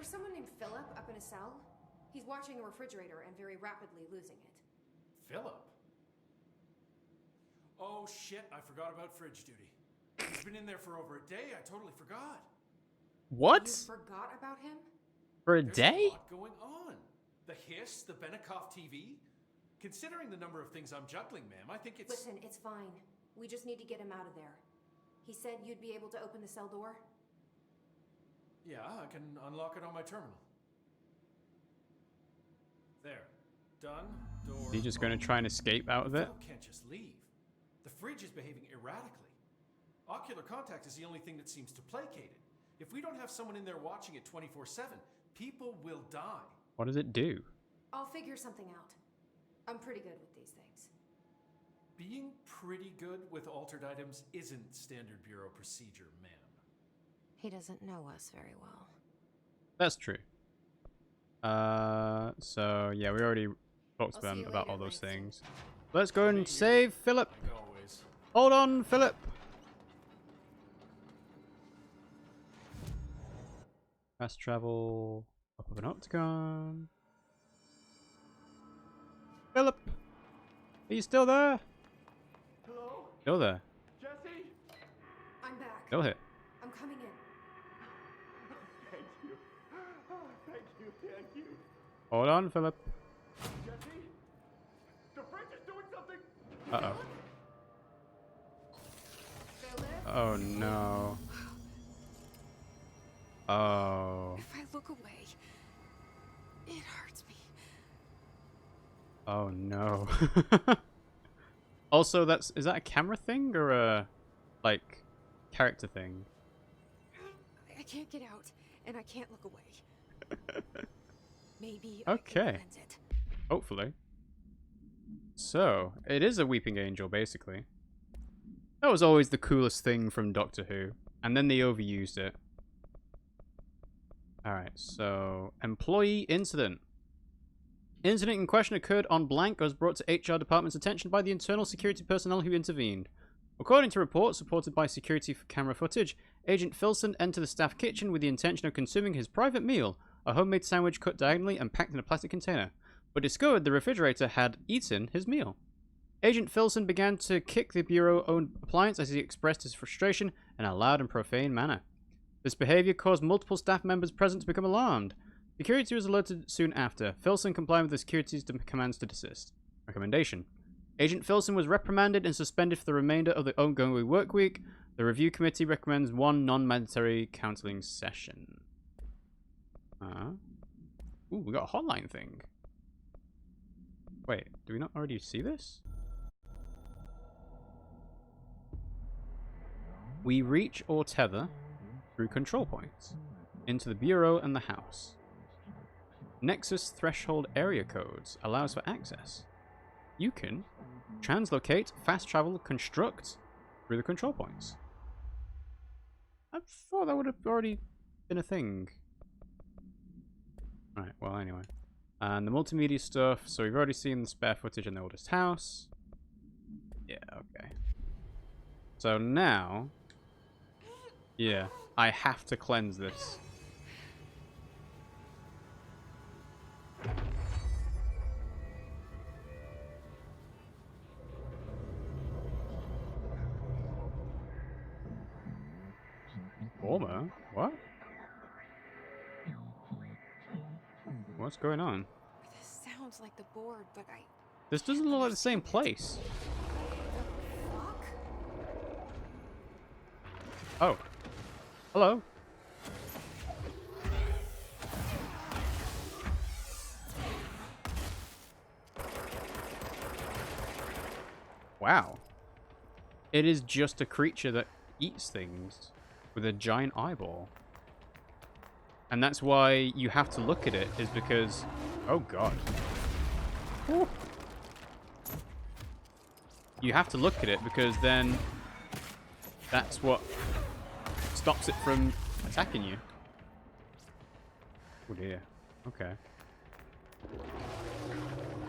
There's someone named Philip up in a cell. He's watching a refrigerator and very rapidly losing it. Philip? Oh shit, I forgot about fridge duty. He's been in there for over a day, I totally forgot. What? You forgot about him? For a There's day? a lot going on. The hiss, the Benikoff TV. Considering the number of things I'm juggling, ma'am, I think it's... Listen, it's fine. We just need to get him out of there. He said you'd be able to open the cell door? Yeah, I can unlock it on my terminal. There. Done. Door. Are you just going to try and escape out of it? Philip can't just leave. The fridge is behaving erratically. Ocular contact is the only thing that seems to placate it. If we don't have someone in there watching it 24/7, people will die. What does it do? I'll figure something out. I'm pretty good with these things. Being pretty good with altered items isn't standard bureau procedure, ma'am. He doesn't know us very well. That's true. So yeah, we already talked to them about all those things. Let's go and save Philip. Like always. Hold on, Philip. Fast travel up of an octagon. Philip, are you still there? Hello? Still there. Jesse? I'm back. Still here. I'm coming in. Thank you. Oh, thank you, thank you. Hold on, Philip. Jesse? The fridge is doing something! Uh-oh. Philip? Oh, no. Oh. If I look away, it hurts me. Oh, no. Also, is that a camera thing or a, like, character thing? I can't get out, and I can't look away. Maybe Okay. I can cleanse it. Hopefully. So, it is a weeping angel, basically. That was always the coolest thing from Doctor Who. And then they overused it. Alright, so... Employee incident. Incident in question occurred on blank was brought to HR department's attention by the internal security personnel who intervened. According to reports supported by security camera footage, Agent Filson entered the staff kitchen with the intention of consuming his private meal, a homemade sandwich cut diagonally and packed in a plastic container, but discovered the refrigerator had eaten his meal. Agent Filson began to kick the bureau-owned appliance as he expressed his frustration in a loud and profane manner. This behavior caused multiple staff members present to become alarmed. Security was alerted soon after. Filson complied with the security's commands to desist. Recommendation. Agent Filson was reprimanded and suspended for the remainder of the ongoing work week. The review committee recommends one non-mandatory counseling session. Ooh, we got a hotline thing. Wait, do we not already see this? We reach or tether through control points into the bureau and the house. Nexus threshold area codes allows for access. You can translocate, fast travel, construct through the control points. I thought that would have already been a thing. Right, well anyway. And the multimedia stuff, so we've already seen the spare footage in the oldest house. Yeah, okay. So now... Yeah, I have to cleanse this. Former? What? What's going on? This sounds like the board, but This doesn't look like the same place. fuck? Oh. Hello. Wow. It is just a creature that eats things with a giant eyeball. And that's why you have to look at it, is because... Oh god. Woo. You have to look at it because then that's what stops it from attacking you. Oh dear. Okay.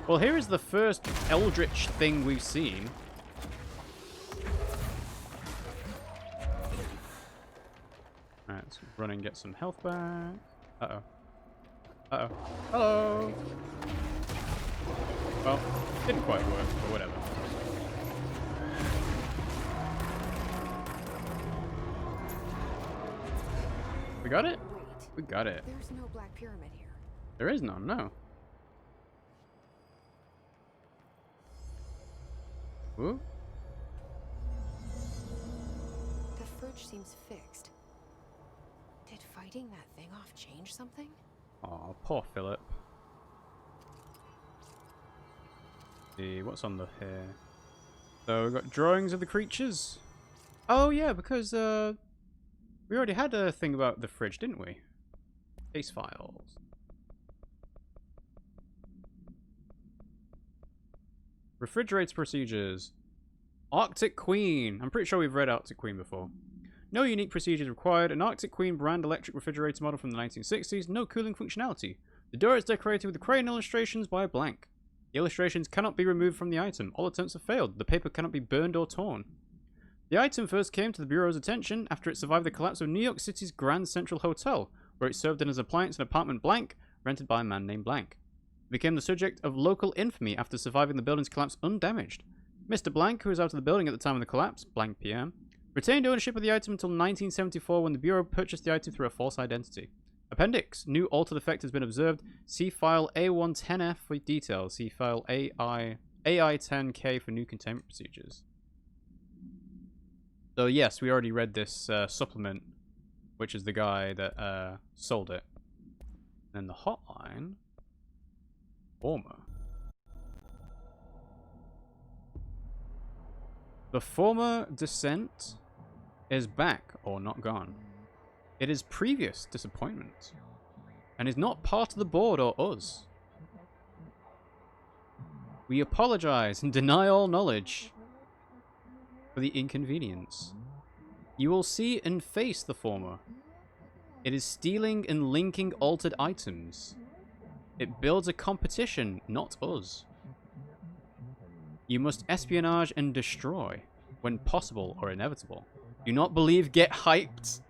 Well, here is the first eldritch thing we've seen. Alright, let's run and get some health back. Uh-oh. Uh-oh. Hello! Well, didn't quite work, but whatever. We got it? Wait. We got it. There's no black pyramid here. There is none, no. Ooh. The fridge seems fixed. Did fighting that thing off change something? Aw, poor Philip. See, what's on the here? So we've got drawings of the creatures. Oh yeah, because we already had a thing about the fridge, didn't we? Case files. Refrigerator procedures. Arctic Queen. I'm pretty sure we've read Arctic Queen before. No unique procedures required. An Arctic Queen brand electric refrigerator model from the 1960s. No cooling functionality. The door is decorated with the crayon illustrations by a blank. The illustrations cannot be removed from the item. All attempts have failed. The paper cannot be burned or torn. The item first came to the Bureau's attention after it survived the collapse of New York City's Grand Central Hotel, where it served in as appliance in apartment blank, rented by a man named Blank. It became the subject of local infamy after surviving the building's collapse undamaged. Mr. Blank, who was out of the building at the time of the collapse, Blank PM, retained ownership of the item until 1974 when the Bureau purchased the item through a false identity. Appendix. New altered effect has been observed. See file A110F for details. See file AI10K for new containment procedures. So yes, we already read this supplement, which is the guy that sold it. And then the hotline. Former. The former descent is back or not gone. It is previous disappointment and is not part of the board or us. We apologize and deny all knowledge for the inconvenience. You will see and face the former. It is stealing and linking altered items. It builds a competition, not us. You must espionage and destroy when possible or inevitable. Do not believe, get hyped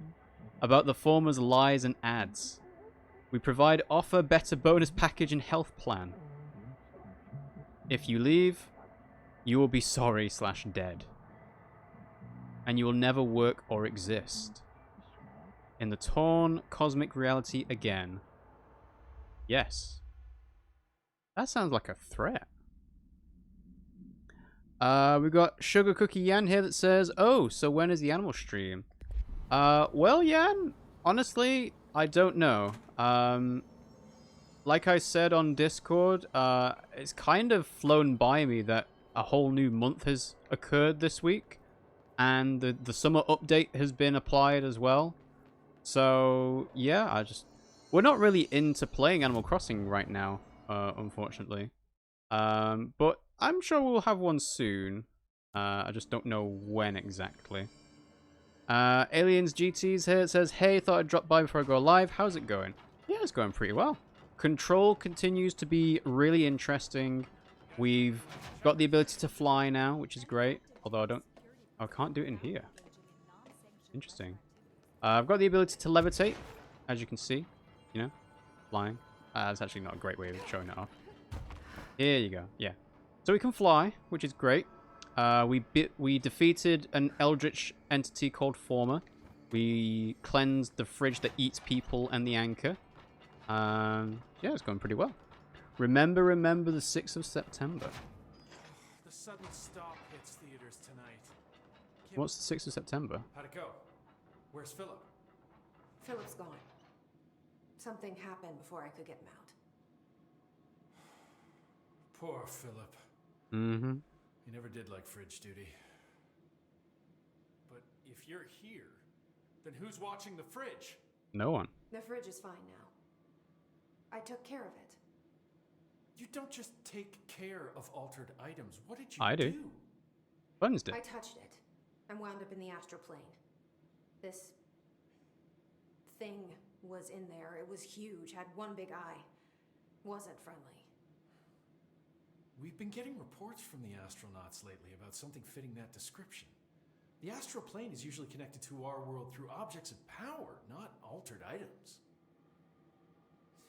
about the former's lies and ads. We provide offer better bonus package and health plan. If you leave, you will be sorry / dead. And you will never work or exist. In the torn cosmic reality again. Yes. That sounds like a threat. We've got Sugar Cookie Yan here that says, oh, so when is the animal stream? Well, Yan, honestly, I don't know. Like I said on Discord, it's kind of flown by me that a whole new month has occurred this week. And the summer update has been applied as well. So, yeah, we're not really into playing Animal Crossing right now, unfortunately. But I'm sure we'll have one soon. I just don't know when exactly. Aliens GT's here. It says, hey, thought I'd drop by before I go live. How's it going? Yeah, it's going pretty well. Control continues to be really interesting. We've got the ability to fly now, which is great. Although I can't do it in here. Interesting. I've got the ability to levitate, as you can see. You know, flying. That's actually not a great way of showing it off. Here you go. Yeah. So we can fly, which is great. We defeated an eldritch entity called Former. We cleansed the fridge that eats people and the anchor. Yeah, it's going pretty well. Remember the 6th of September. The sudden stop hits theaters tonight. What's the 6th of September? How'd it go? Where's Philip? Philip's gone. Something happened before I could get him out. Poor Philip. Mm-hmm. He never did like fridge duty. But if you're here, then who's watching the fridge? No one. The fridge is fine now. I took care of it. You don't just take care of altered items. What did you I do. Cleansed it. I touched it and wound up in the astral plane. This thing was in there. It was huge, had one big eye. Wasn't friendly. We've been getting reports from the astronauts lately about something fitting that description. The astral plane is usually connected to our world through objects of power, not altered items.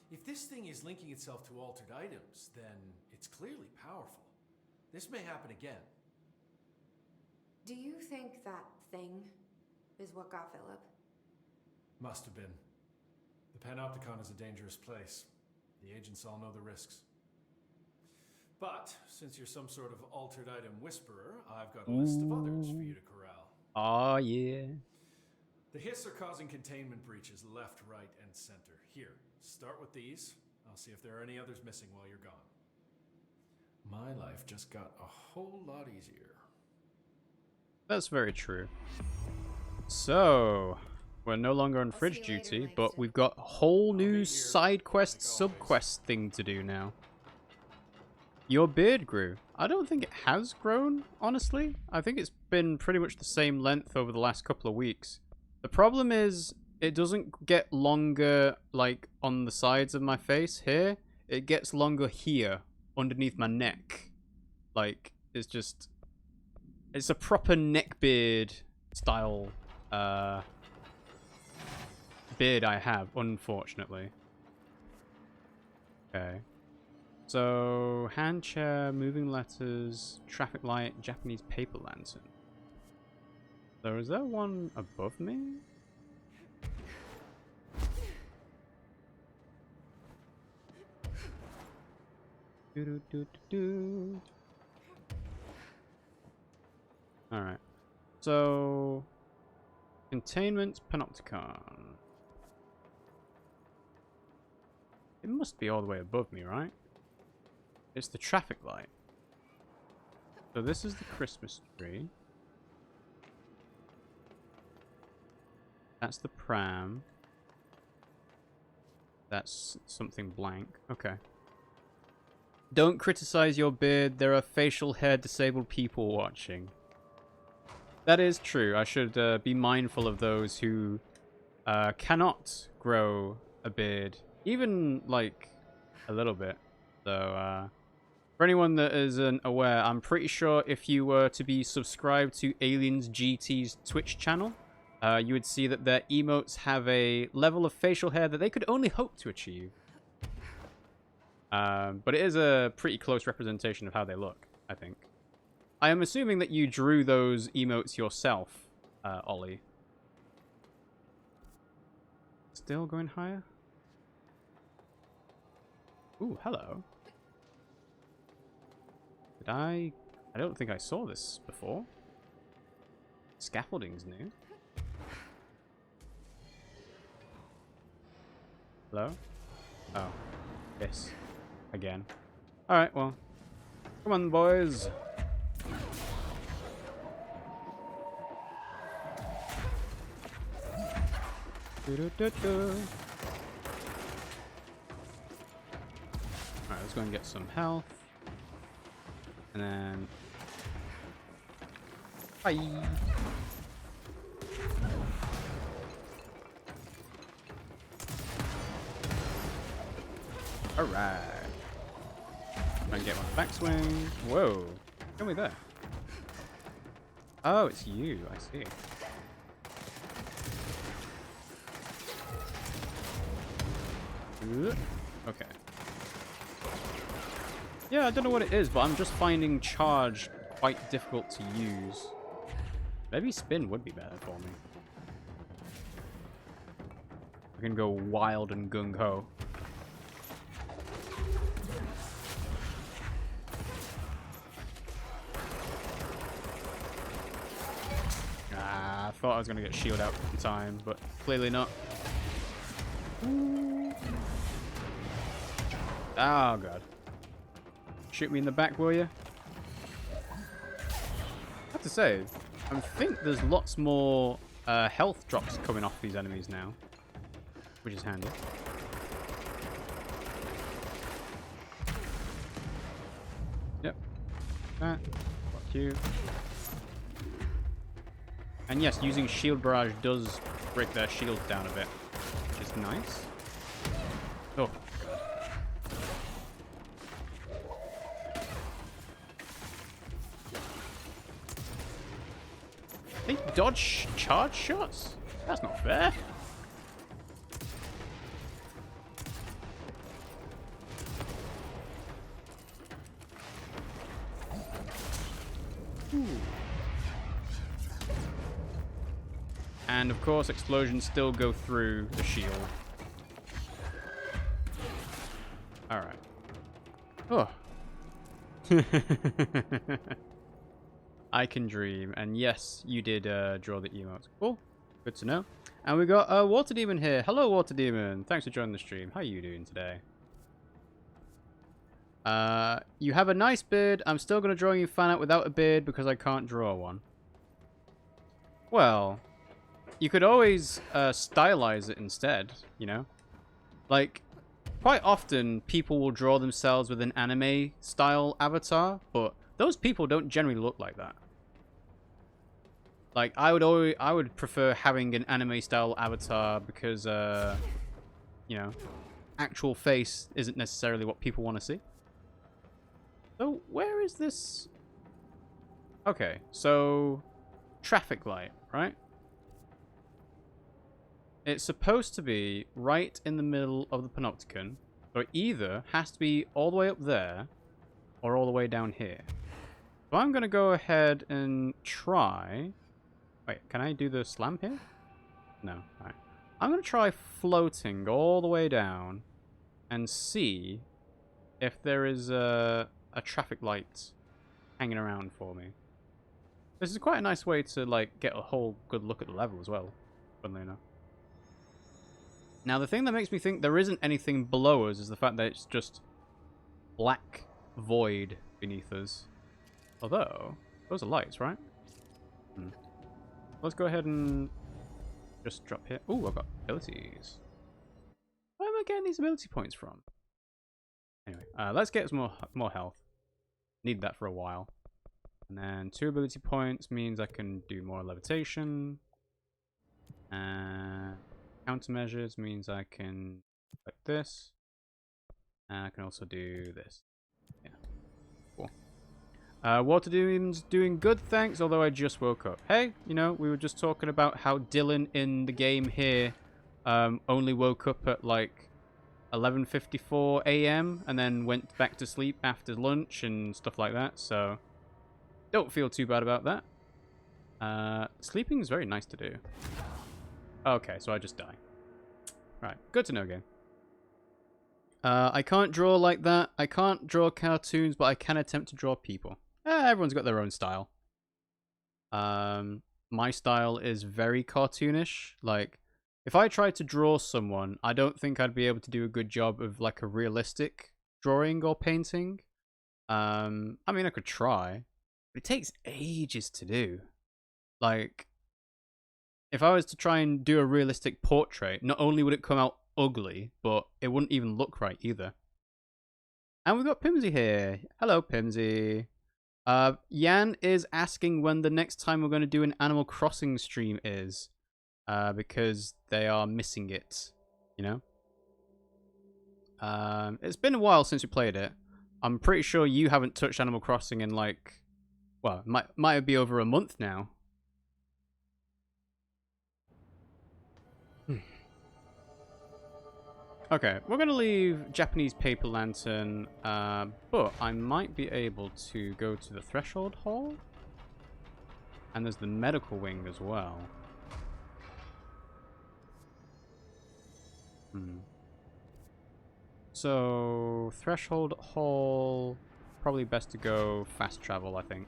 If this thing is linking itself to altered items, then it's clearly powerful. This may happen again. Do you think that thing is what got Philip? Must have been. The Panopticon is a dangerous place. The agents all know the risks. But, since you're some sort of altered item whisperer, I've got a list of others for you to corral. Oh, yeah. The Hiss are causing containment breaches left, right, and center. Here, start with these. I'll see if there are any others missing while you're gone. My life just got a whole lot easier. That's very true. So, we're no longer on I'll fridge see you later, duty, but Langston. we've got a whole I'll be new here, side quest, like sub always. quest thing to do now. Your beard grew. I don't think it has grown, honestly. I think it's been pretty much the same length over the last couple of weeks. The problem is, it doesn't get longer, like, on the sides of my face here. It gets longer here, underneath my neck. Like, it's just... It's a proper neckbeard style, beard I have, unfortunately. Okay. So, hand chair, moving letters, traffic light, Japanese paper lantern. So is there one above me? Do-do-do-do-do. Alright. So, containment panopticon. It must be all the way above me, right? It's the traffic light. So this is the Christmas tree. That's the pram. That's something blank. Okay. Don't criticize your beard. There are facial hair disabled people watching. That is true. I should be mindful of those who cannot grow a beard. Even, like, a little bit. So, for anyone that isn't aware, I'm pretty sure if you were to be subscribed to Aliens GT's Twitch channel, you would see that their emotes have a level of facial hair that they could only hope to achieve. But it is a pretty close representation of how they look, I think. I am assuming that you drew those emotes yourself, Ollie. Still going higher? Ooh, hello. Did I don't think I saw this before. Scaffolding's new. Hello? Oh. Yes. Again. Alright, well. Come on, boys. Do-do-do-do. Alright, let's go and get some health. And then... Bye! Alright. Try and get my backswing. Whoa. Show me there. Oh, it's you. I see. Okay. Yeah, I don't know what it is, but I'm just finding charge quite difficult to use. Maybe spin would be better for me. I can go wild and gung-ho. I thought I was going to get shield out in time, but clearly not. Oh, God. Shoot me in the back, will you? I have to say, I think there's lots more health drops coming off these enemies now, which is handy. Yep. That. Fuck you. And yes, using shield barrage does break their shields down a bit, which is nice. Oh. They dodge charge shots? That's not fair. And of course, explosions still go through the shield. Alright. Oh. I can dream. And yes, you did draw the emote. Cool. Good to know. And we got a Water Demon here. Hello, Water Demon. Thanks for joining the stream. How are you doing today? You have a nice beard. I'm still going to draw you fan art without a beard because I can't draw one. Well, you could always stylize it instead, you know? Like, quite often people will draw themselves with an anime style avatar, but those people don't generally look like that. Like, I would prefer having an anime style avatar because you know, actual face isn't necessarily what people want to see. So, where is this? Okay, so traffic light, right? It's supposed to be right in the middle of the panopticon. So it either has to be all the way up there or all the way down here. So I'm going to go ahead and try... Wait, can I do the slam here? No. Alright. I'm going to try floating all the way down and see if there is a traffic light hanging around for me. This is quite a nice way to like get a whole good look at the level as well, funnily enough. Now, the thing that makes me think there isn't anything below us is the fact that it's just black void beneath us. Although, those are lights, right? Let's go ahead and just drop here. Ooh, I've got abilities. Where am I getting these ability points from? Anyway, let's get some more health. Need that for a while. And then 2 ability points means I can do more levitation. Countermeasures means I can like this. And I can also do this. Yeah. Cool. Water Demon's doing good, thanks, although I just woke up. Hey, you know, we were just talking about how Dylan in the game here only woke up at like 11:54 a.m. and then went back to sleep after lunch and stuff like that, so don't feel too bad about that. Sleeping is very nice to do. Okay, so I just die. Right, good to know, game. I can't draw like that. I can't draw cartoons, but I can attempt to draw people. Everyone's got their own style. My style is very cartoonish. Like, if I tried to draw someone, I don't think I'd be able to do a good job of like a realistic drawing or painting. I mean, I could try, but it takes ages to do. Like, if I was to try and do a realistic portrait, not only would it come out ugly, but it wouldn't even look right either. And we've got Pimmsy here. Hello, Pimmsy. Yan is asking when the next time we're going to do an Animal Crossing stream is. Because they are missing it, you know? It's been a while since we played it. I'm pretty sure you haven't touched Animal Crossing in like... Well, might be over a month now. Okay, we're going to leave Japanese Paper Lantern, but I might be able to go to the Threshold Hall. And there's the medical wing as well. So, Threshold Hall, probably best to go fast travel, I think.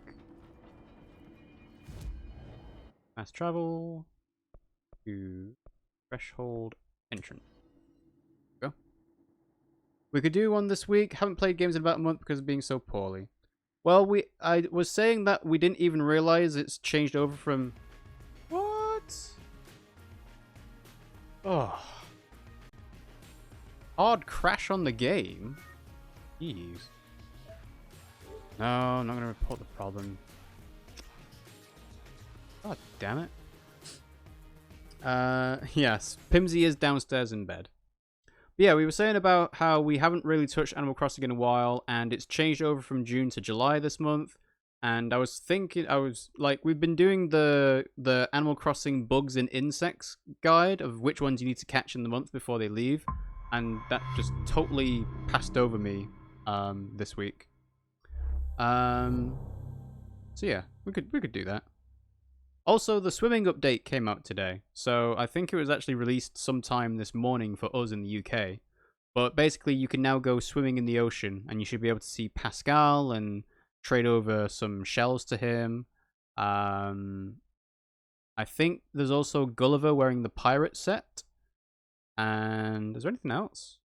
Fast travel to Threshold entrance. Go. We could do one this week. Haven't played games in about a month because of being so poorly. Well, I was saying that we didn't even realize it's changed over from... What? Oh. Hard crash on the game? Jeez. No, I'm not going to report the problem. God damn it. Yes, Pimmsy is downstairs in bed. But yeah, we were saying about how we haven't really touched Animal Crossing in a while, and it's changed over from June to July this month. And I was thinking, we've been doing the Animal Crossing bugs and insects guide of which ones you need to catch in the month before they leave. And that just totally passed over me this week. So yeah, we could do that. Also, the swimming update came out today, so I think it was actually released sometime this morning for us in the UK. But basically, you can now go swimming in the ocean, and you should be able to see Pascal and trade over some shells to him. I think there's also Gulliver wearing the pirate set. And is there anything else?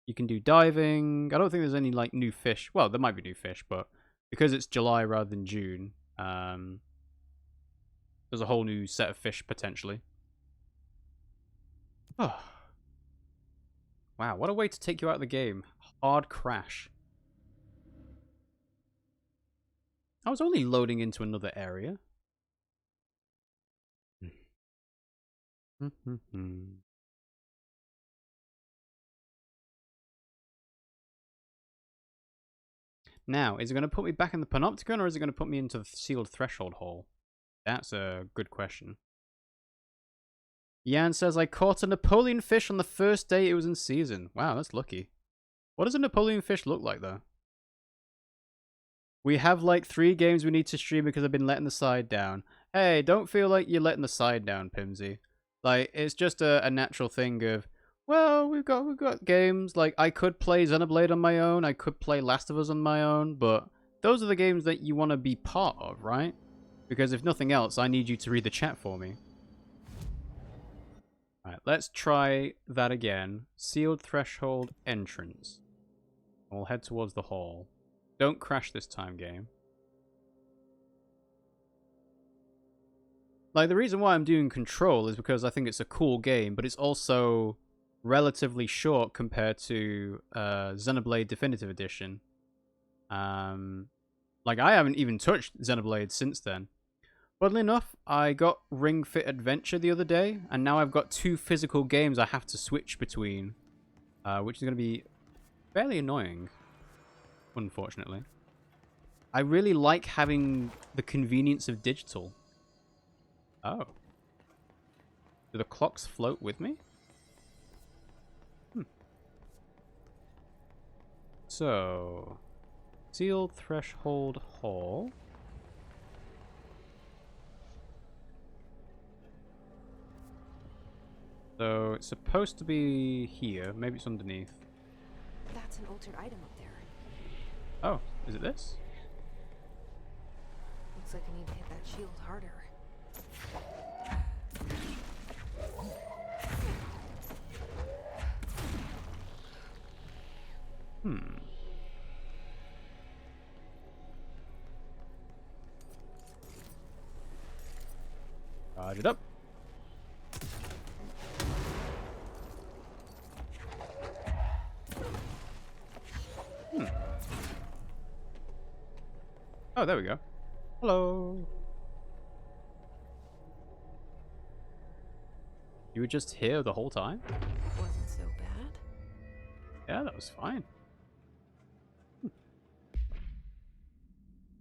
You can do diving. I don't think there's any like new fish. Well, there might be new fish, but because it's July rather than June, there's a whole new set of fish potentially. Oh. Wow, what a way to take you out of the game. Hard crash. I was only loading into another area. Now, is it going to put me back in the Panopticon, or is it going to put me into the sealed threshold hole? That's a good question. Jan says, I caught a Napoleon fish on the first day it was in season. Wow, that's lucky. What does a Napoleon fish look like, though? We have like 3 games we need to stream because I've been letting the side down. Hey, don't feel like you're letting the side down, Pimmsy. Like, it's just a natural thing of, well, we've got games. Like, I could play Xenoblade on my own. I could play Last of Us on my own. But those are the games that you want to be part of, right? Because if nothing else, I need you to read the chat for me. Alright, let's try that again. Sealed threshold entrance. We'll head towards the hall. Don't crash this time, game. Like, the reason why I'm doing Control is because I think it's a cool game, but it's also relatively short compared to Xenoblade Definitive Edition. Like, I haven't even touched Xenoblade since then. Funnily enough, I got Ring Fit Adventure the other day, and now I've got 2 physical games I have to switch between, which is going to be fairly annoying, unfortunately. I really like having the convenience of digital. Oh. Do the clocks float with me? So, sealed threshold hall. So, it's supposed to be here. Maybe it's underneath. That's an altered item up there. Oh, is it this? Looks like I need to hit that shield harder. Charge it up. Oh, there we go. Hello. You were just here the whole time? Wasn't so bad. Yeah, that was fine.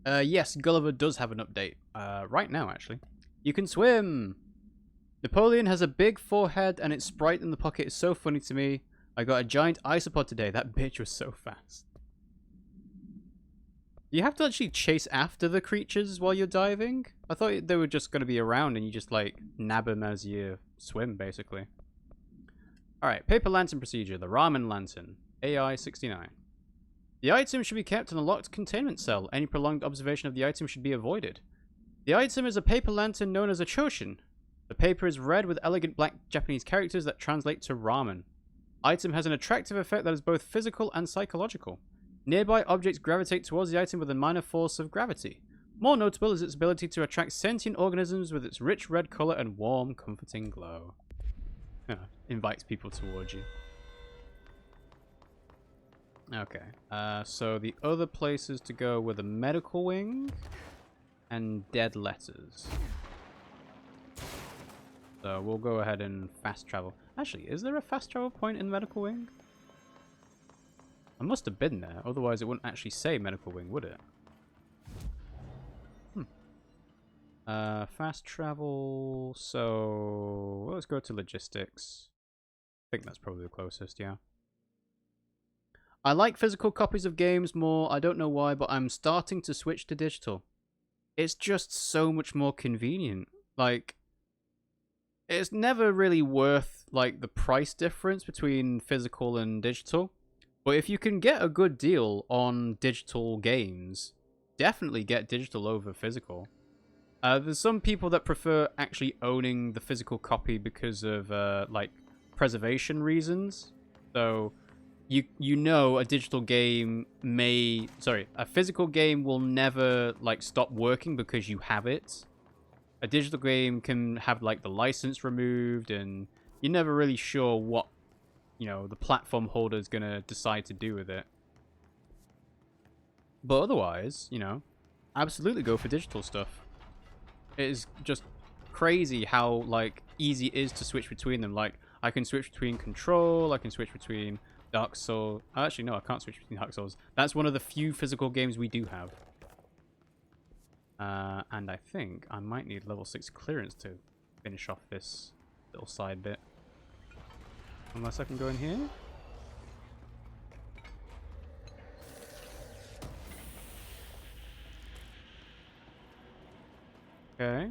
Yes, Gulliver does have an update. Right now, actually. You can swim! Napoleon has a big forehead, and its sprite in the pocket is so funny to me. I got a giant isopod today. That bitch was so fast. You have to actually chase after the creatures while you're diving? I thought they were just going to be around and you just, like, nab them as you swim, basically. Alright, paper lantern procedure. The ramen lantern. AI 69. The item should be kept in a locked containment cell. Any prolonged observation of the item should be avoided. The item is a paper lantern known as a choshin. The paper is red with elegant black Japanese characters that translate to ramen. Item has an attractive effect that is both physical and psychological. Nearby objects gravitate towards the item with a minor force of gravity. More notable is its ability to attract sentient organisms with its rich red color and warm, comforting glow. Invites people towards you. Okay, so the other places to go were the medical wing and dead letters. So we'll go ahead and fast travel. Actually, is there a fast travel point in the medical wing? I must have been there, otherwise it wouldn't actually say medical wing, would it? Fast travel, so let's go to logistics. I think that's probably the closest, yeah. I like physical copies of games more, I don't know why, but I'm starting to switch to digital. it's just so much more convenient. Like, it's never really worth like the price difference between physical and digital. But if you can get a good deal on digital games, definitely get digital over physical. There's some people that prefer actually owning the physical copy because of like preservation reasons. So you know a physical game will never like stop working because you have it. A digital game can have like the license removed, and you're never really sure what, you know, the platform holder is gonna decide to do with it. But otherwise, you know, absolutely go for digital stuff. It is just crazy how like easy it is to switch between them. Like, I can switch between Control, I can switch between Dark Souls. Actually, no, I can't switch between Dark Souls. That's one of the few physical games we do have. And I think I might need level 6 clearance to finish off this little side bit. Unless I can go in here. Okay.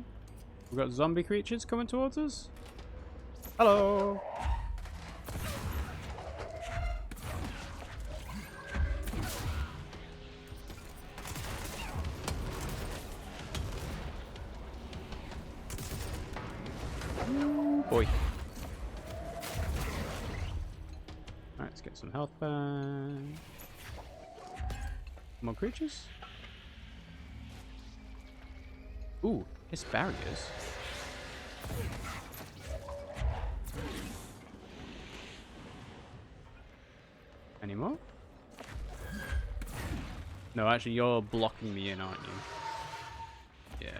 We've got zombie creatures coming towards us. Hello! Ooh, boy. Alright, let's get some health back. More creatures? Ooh, his barriers. Any more? No, actually, you're blocking me in, aren't you? Yeah.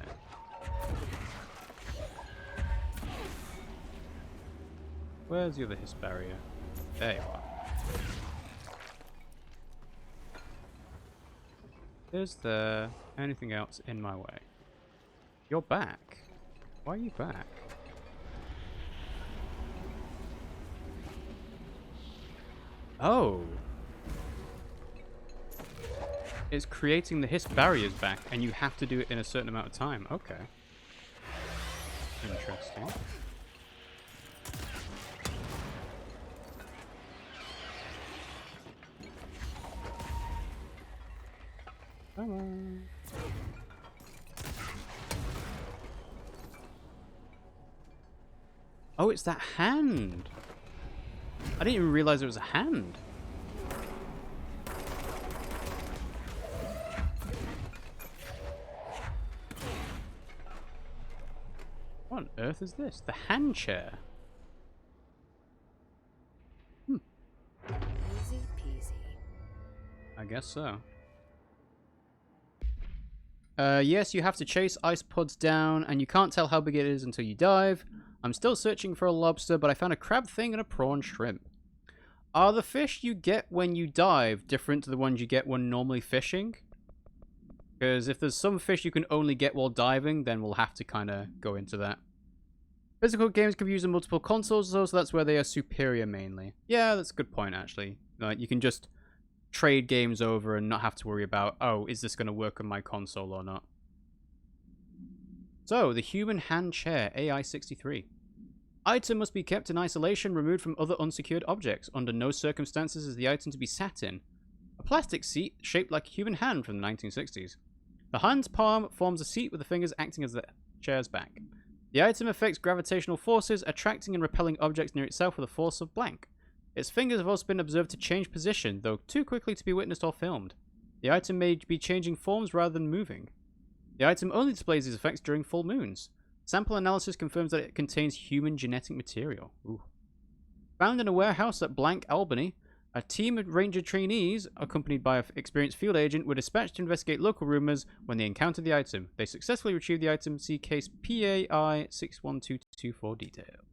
Where's the other hiss barrier? There you are. Is there anything else in my way? You're back. Why are you back? Oh. It's creating the hiss barriers back, and you have to do it in a certain amount of time. Okay. Interesting. Come on. Oh, it's that hand. I didn't even realize it was a hand. What on earth is this? The hand chair. Easy peasy. I guess so. Yes, you have to chase ice pods down, and you can't tell how big it is until you dive. I'm still searching for a lobster, but I found a crab thing and a prawn shrimp. Are the fish you get when you dive different to the ones you get when normally fishing? Because if there's some fish you can only get while diving, then we'll have to kind of go into that. Physical games can be used on multiple consoles, though, so that's where they are superior mainly. Yeah, that's a good point, actually. Like, you can just trade games over and not have to worry about, oh, is this going to work on my console or not? So, the human hand chair, AI-63. Item must be kept in isolation, removed from other unsecured objects. Under no circumstances is the item to be sat in. A plastic seat shaped like a human hand from the 1960s. The hand's palm forms a seat with the fingers acting as the chair's back. The item affects gravitational forces, attracting and repelling objects near itself with a force of blank. Its fingers have also been observed to change position, though too quickly to be witnessed or filmed. The item may be changing forms rather than moving. The item only displays these effects during full moons. Sample analysis confirms that it contains human genetic material. Ooh. Found in a warehouse at Blank, Albany, a team of ranger trainees, accompanied by an experienced field agent, were dispatched to investigate local rumors when they encountered the item. They successfully retrieved the item. See case PAI 61224 details.